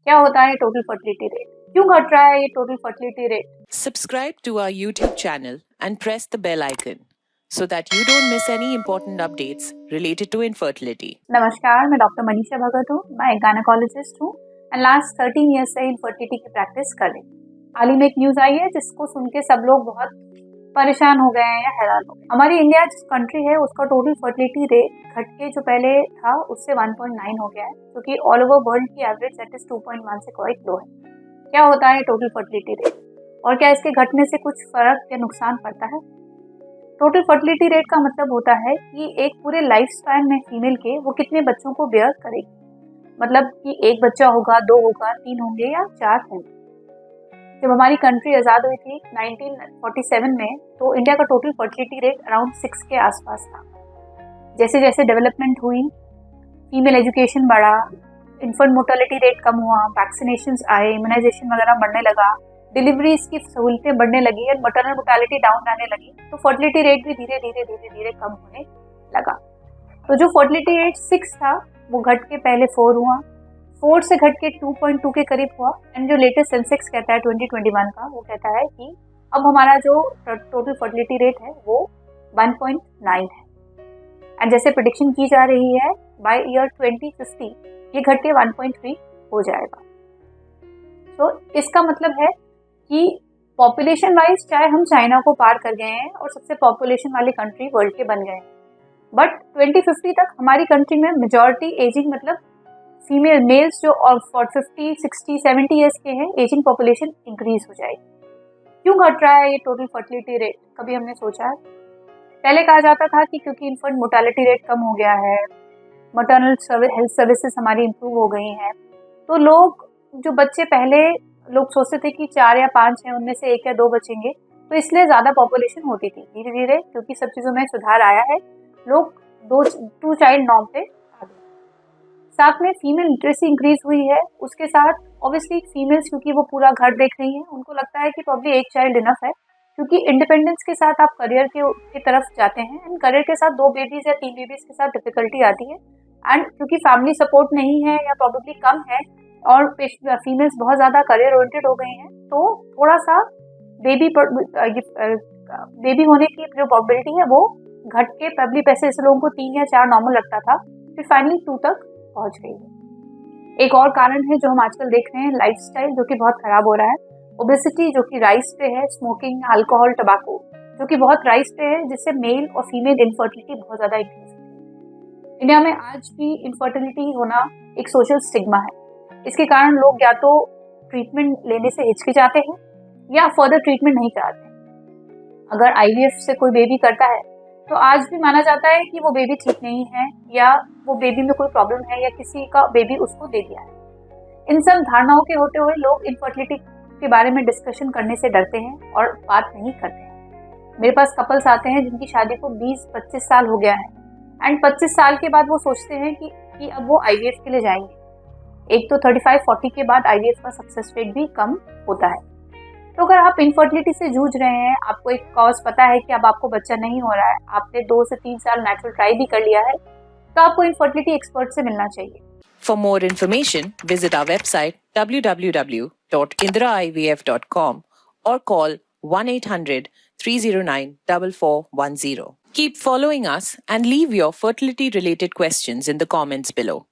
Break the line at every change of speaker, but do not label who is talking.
क्या होता है टोटल फर्टिलिटी रेट? क्यों घट रहा है ये total fertility rate?
Subscribe to our YouTube channel and press the bell icon so that you don't miss any important updates related to infertility.
नमस्कार, मैं डॉक्टर मनीषा भगत हूँ। मैं एक गायनेकोलॉजिस्ट हूँ एंड लास्ट 13 ईयर्स से इनफर्टिलिटी की प्रैक्टिस कर रही हूँ। हाल ही में एक न्यूज़ आई है जिसको सुन के सब लोग बहुत परेशान हो गए हैं या हैरान हो गए। हमारी इंडिया जिस कंट्री है उसका टोटल फर्टिलिटी रेट घट के जो पहले था उससे 1.9 हो गया है, जो कि ऑल ओवर वर्ल्ड की एवरेज दैट इज 2.1 से क्वाइट लो है। क्या होता है टोटल फर्टिलिटी रेट और क्या इसके घटने से कुछ फर्क या नुकसान पड़ता है? टोटल फर्टिलिटी रेट का मतलब होता है कि एक पूरे लाइफ स्पैन में फीमेल के वो कितने बच्चों को बेयर करेगी। मतलब कि एक बच्चा होगा, 2 होगा, 3 होंगे या 4 होंगे। जब हमारी कंट्री आज़ाद हुई थी 1947 में, तो इंडिया का टोटल फर्टिलिटी रेट अराउंड 6 के आसपास था। जैसे जैसे डेवलपमेंट हुई, फीमेल एजुकेशन बढ़ा, इन्फेंट मोर्टेलिटी रेट कम हुआ, वैक्सीनेशंस आए, इम्यूनाइजेशन वगैरह बढ़ने लगा, डिलीवरीज की सहूलतें बढ़ने लगी और मटरनल मोर्टेलिटी डाउन आने लगी, तो फर्टिलिटी रेट भी धीरे धीरे कम होने लगा। तो जो फर्टिलिटी रेट 6 था वो घट के पहले 4 हुआ, 4 से घट के 2.2 के करीब हुआ एंड जो लेटेस्ट सेंसेक्स कहता है 2021 का, वो कहता है कि अब हमारा जो टोटल फर्टिलिटी रेट है वो 1.9 है। एंड जैसे प्रेडिक्शन की जा रही है बाय ईयर 2050 ये घट के 1.3 हो जाएगा। तो इसका मतलब है कि पॉपुलेशन वाइज चाहे हम चाइना को पार कर गए हैं और सबसे पॉपुलेशन वाली कंट्री वर्ल्ड के बन गए हैं, बट 2050 तक हमारी कंट्री में मेजॉरिटी एजिंग मतलब फीमेल मेल्स जो और 50, 60, 70 ईयर्स के हैं, एजिंग पॉपुलेशन इंक्रीज हो जाएगी। क्यों घट रहा है ये टोटल फर्टिलिटी रेट? कभी हमने सोचा है? पहले कहा जाता था कि क्योंकि इन्फेंट मोर्टेलिटी रेट कम हो गया है, मटरनल हेल्थ सर्विसेज हमारी इम्प्रूव हो गई हैं, तो लोग जो बच्चे पहले लोग सोचते थे कि 4 या 5 हैं, उनमें से 1 या 2 बचेंगे, तो इसलिए ज़्यादा पॉपुलेशन होती थी। धीरे धीरे क्योंकि सब चीज़ों में सुधार आया है, लोग 2 चाइल्ड नॉर्म पे आ गए। साथ में फीमेल लिटरेसी इंक्रीज हुई है, उसके साथ ऑब्वियसली फीमेल्स क्योंकि वो पूरा घर देख रही हैं, उनको लगता है कि प्रॉब्ली 1 चाइल्ड इनफ है, क्योंकि इंडिपेंडेंस के साथ आप करियर की तरफ जाते हैं एंड करियर के साथ 2 बेबीज या 3 बेबीज के साथ डिफिकल्टी आती है। एंड क्योंकि फैमिली सपोर्ट नहीं है या प्रॉब्ली कम है और फीमेल्स बहुत ज़्यादा करियर ओरिएंटेड हो गई हैं, तो थोड़ा सा बेबी होने की जो प्रोबेबिलिटी है वो घट के प्रॉब्ली पैसे ऐसे लोगों को 3 या 4 नॉर्मल लगता था, फिर फाइनली 2 तक पहुंच गई है। एक और कारण है जो हम आजकल देख रहे हैं, लाइफस्टाइल जो कि बहुत खराब हो रहा है, ओबेसिटी जो कि राइज पे है, स्मोकिंग, अल्कोहल, टबैको जो कि बहुत राइज पे है, जिससे मेल और फीमेल इनफर्टिलिटी बहुत ज़्यादा इंक्रीज होती है। इंडिया में आज भी इनफर्टिलिटी होना एक सोशल स्टिग्मा है। इसके कारण लोग या तो ट्रीटमेंट लेने से हिचकिचाते हैं या फर्दर ट्रीटमेंट नहीं कराते। अगर आईवीएफ से कोई बेबी करता है तो आज भी माना जाता है कि वो बेबी ठीक नहीं है या वो बेबी में कोई प्रॉब्लम है या किसी का बेबी उसको दे दिया है। इन सब धारणाओं के होते हुए लोग इनफर्टिलिटी के बारे में डिस्कशन करने से डरते हैं और बात नहीं करते हैं। मेरे पास कपल्स आते हैं जिनकी शादी को 20-25 साल हो गया है एंड 25 साल के बाद वो सोचते हैं कि अब वो आईवीएफ के लिए जाएंगे। एक तो 35-40 के बाद आईवीएफ का सक्सेस रेट भी कम होता है। तो अगर आप इनफर्टिलिटी से जूझ रहे हैं, आपको एक कॉज पता है कि अब आपको बच्चा नहीं हो रहा है, आपने 2 से 3 साल नेचुरल ट्राई भी कर लिया है, तो आपको इनफर्टिलिटी एक्सपर्ट से मिलना चाहिए।
For more information, visit our website www.indraivf.com or call 1-800-309-4410. Keep following us and leave your fertility-related questions in the comments below.